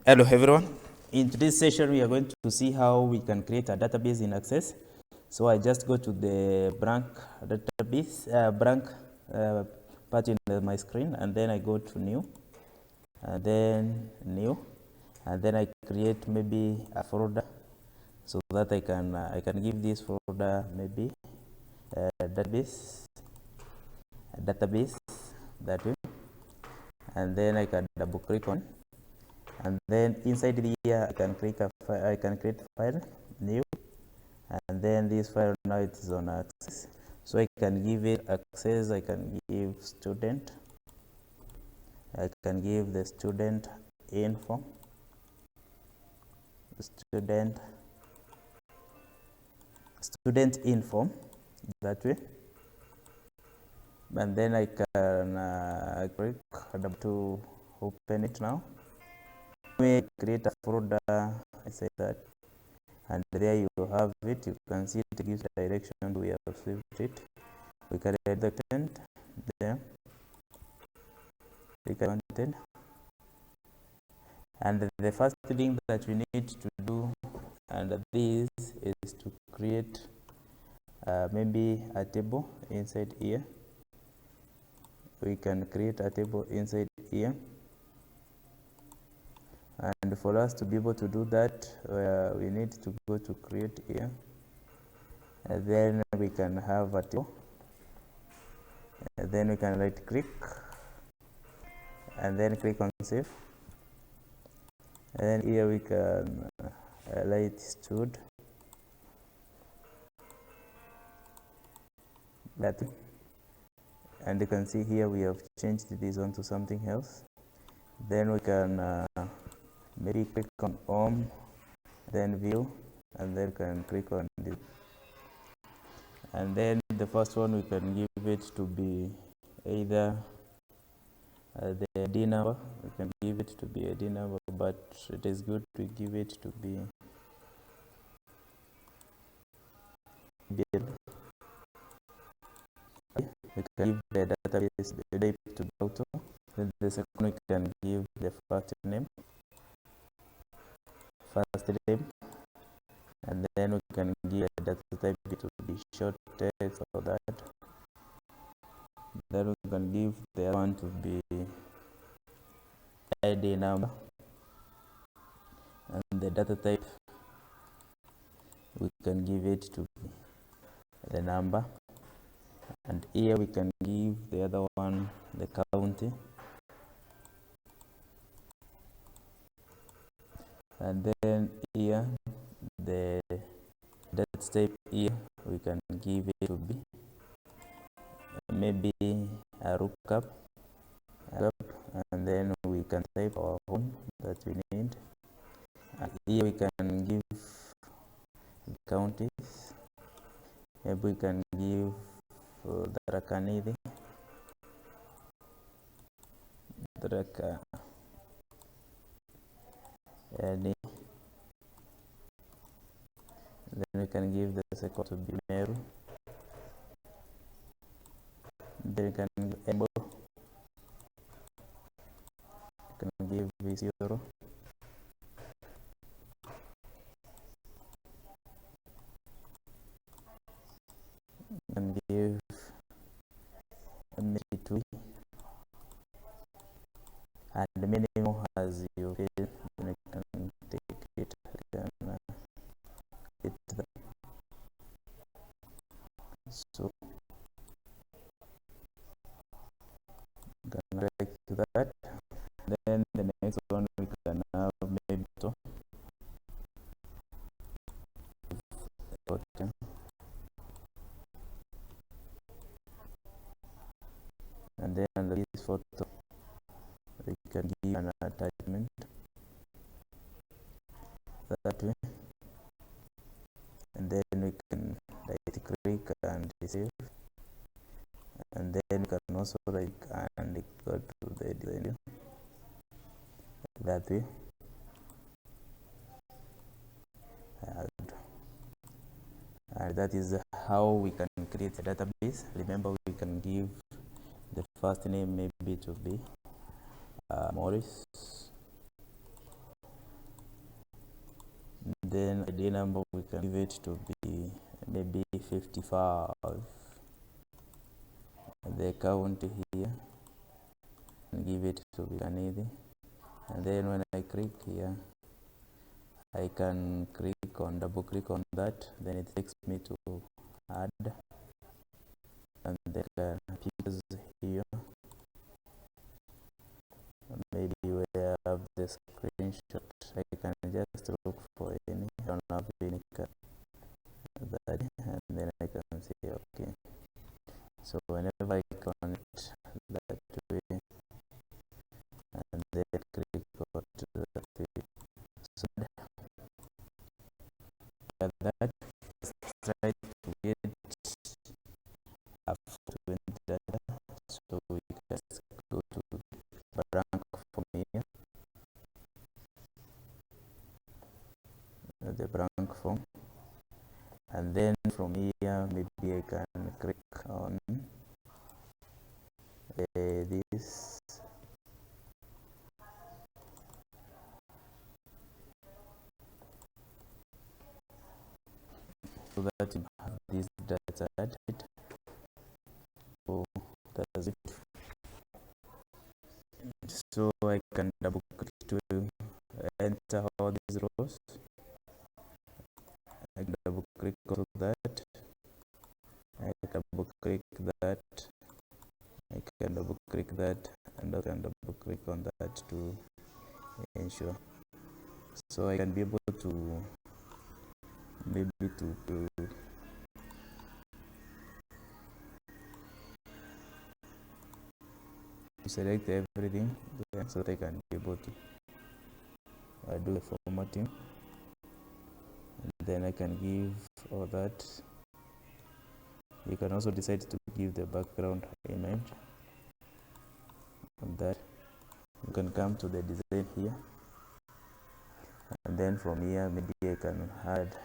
Hello everyone. In today's session, we are going to see how we can create a database in Access. So I just go to the blank database, part in my screen, and then I go to new, and then new, and then I create maybe a folder so that I can give this folder maybe database that way, and then I can double click on. And then inside here I can create a file new, and then this file now it is on Access, so I can give it access. I can give student, I can give the student info, student info that way, and then I can click to open it now. We create a folder, I say that, and there you have it. You can see it gives direction. We have saved it. We can add the content there. We can content, and the first thing that we need to do, and this is to create maybe a table inside here. We can create a table inside here. And for us to be able to do that, we need to go to create here, and then we can have a table, and then we can right click and then click on save, and then here we can highlight stud that, and you can see here we have changed this one to something else. Then we can maybe click on home, then view, and then can click on this, and then the first one we can give it to be either the ID number. We can give it to be ID number, but it is good to give it to be we can give the database the type to auto. Then the second we can give the first name, and then we can give a data type to be short text or that. Then we can give the other one to be ID number, and the data type we can give it to be the number, and here we can give the other one the county, and then here the data type here we can give it to be maybe a lookup, and then we can type our home that we need, and here we can give counties. Maybe we can give Tharaka Nithi, and then we can give the second to be Meru. Then we can give Embu, we can give Isiolo, we can give Kitui, and many more as you feel. You can take it, so you can write to that. Then the next one we can have maybe to and then under this photo we can give an attachment that way, and then we can right click and save, and then we can also right and go to the design that way, and that is how we can create a database. Remember, we can give the first name maybe to be Morris, then ID number we can give it to be maybe 55. The count here and give it to be Kanidi, and then when I click here I can double click on that, then it takes me to add, and then pictures here. Maybe we have the screenshot. I can just look for any. I don't have any that, and then I can say okay. So whenever I connect that way, and then click on that way, so that try to get a 20 data, so we can go to rank from here, the rank form, and then from here maybe I can click on this, so that you have this data added. So that's it. So I can double click to enter all these rows. I can double click on that. I can double click that. I can double click that, and I can double click on that to ensure. So I can be able to maybe to select everything, so that I can be able to do the formatting, and then I can give all that. You can also decide to give the background image, and that you can come to the design here, and then from here maybe I can add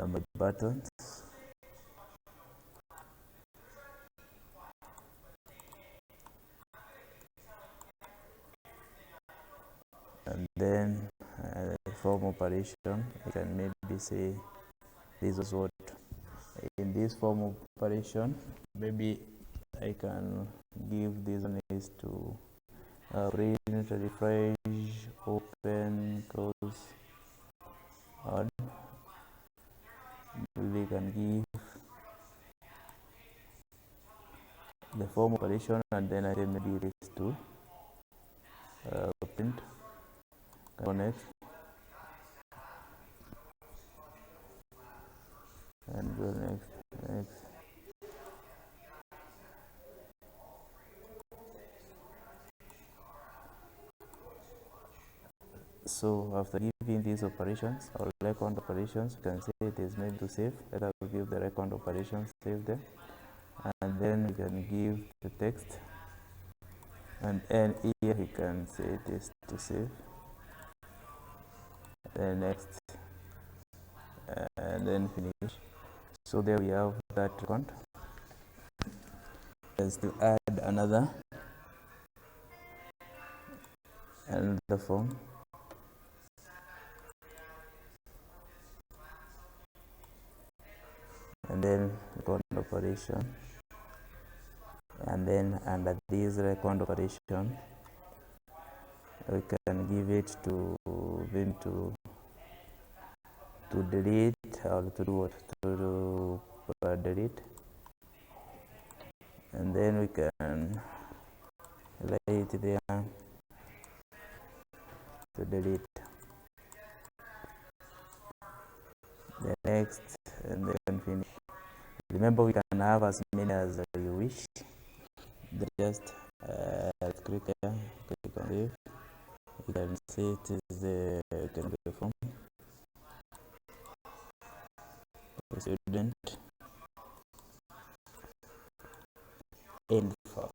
my buttons, and then form operation. I can maybe say this is what in this form operation. Maybe I can give this one is to print, refresh, open, close, on. We can give the form operation, and then I say maybe it is to print, connect, and go next. So after giving these operations or recount operations, you can say it is made to save. Let us give the recount operations, save them, and then we can give the text, and here we can say it is to save, then next, and then finish. So there we have that recount. Let's to add another form. And then recount operation, and then under this recount operation we can give it to delete, or to do what, to delete, and then we can lay it there to delete. The next, and then finish. Remember, we can have as many as you wish. Just click here, click on it. You can see it is the form student info,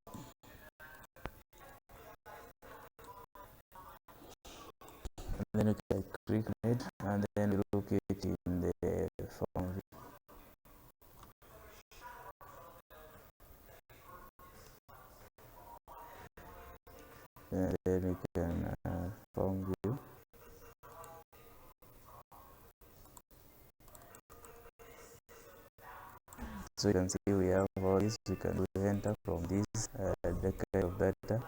and then you can click on it, and then you look it in the form. and then we can form view. So you can see we have all this. We can do enter from this the kind of data,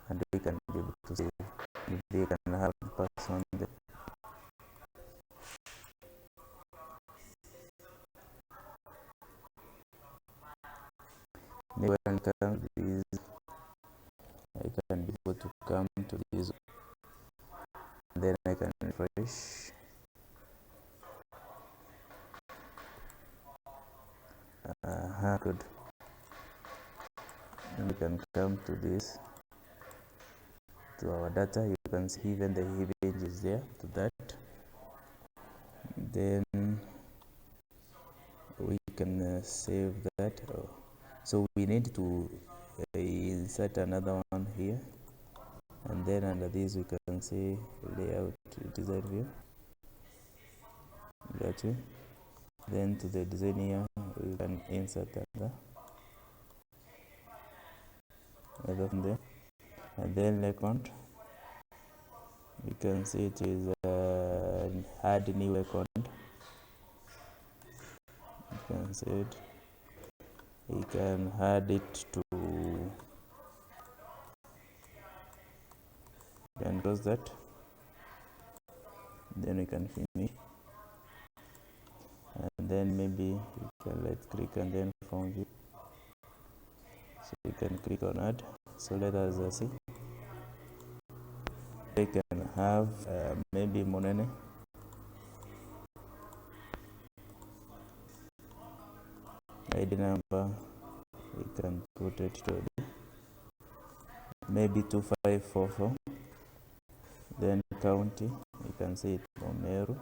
and we can be able to see if they can have person there. Maybe when it comes to this, I can be able to come to this, then I can refresh. Good. And we can come to this, to our data. You can see even the image is there to that. Then we can save that. So we need to insert another one here, and then under this we can say layout design view. Got you. Then to the design here we can insert another from there, and then account we can see it is add new account. You can see it. We can add it to, then close that, then we can finish, and then maybe we can let's click and then form view. So we can click on add. So let us see. We can have maybe Monene. ID number, we can put it to maybe 2544. Then county, you can see it from Meru.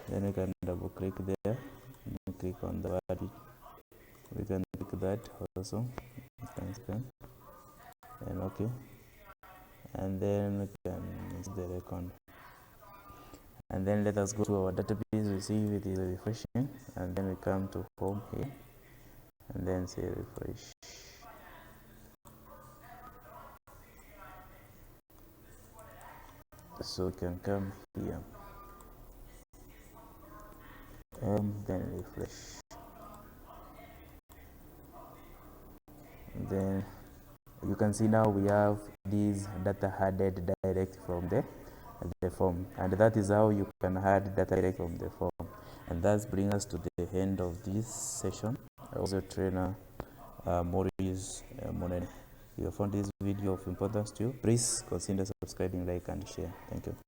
Then we can double click there and click on the value. We can click that also. And okay. And then we can use the record. And then let us go to our database. We see it is refreshing, and then we come to home here, and then say refresh. So we can come here and then refresh. And then you can see now we have these data added direct from the form, and that is how you can add data direct from the form. And that brings us to the end of this session. I was a trainer, Maurice Monene. If you found this video of importance to you, please consider subscribing, like, and share. Thank you.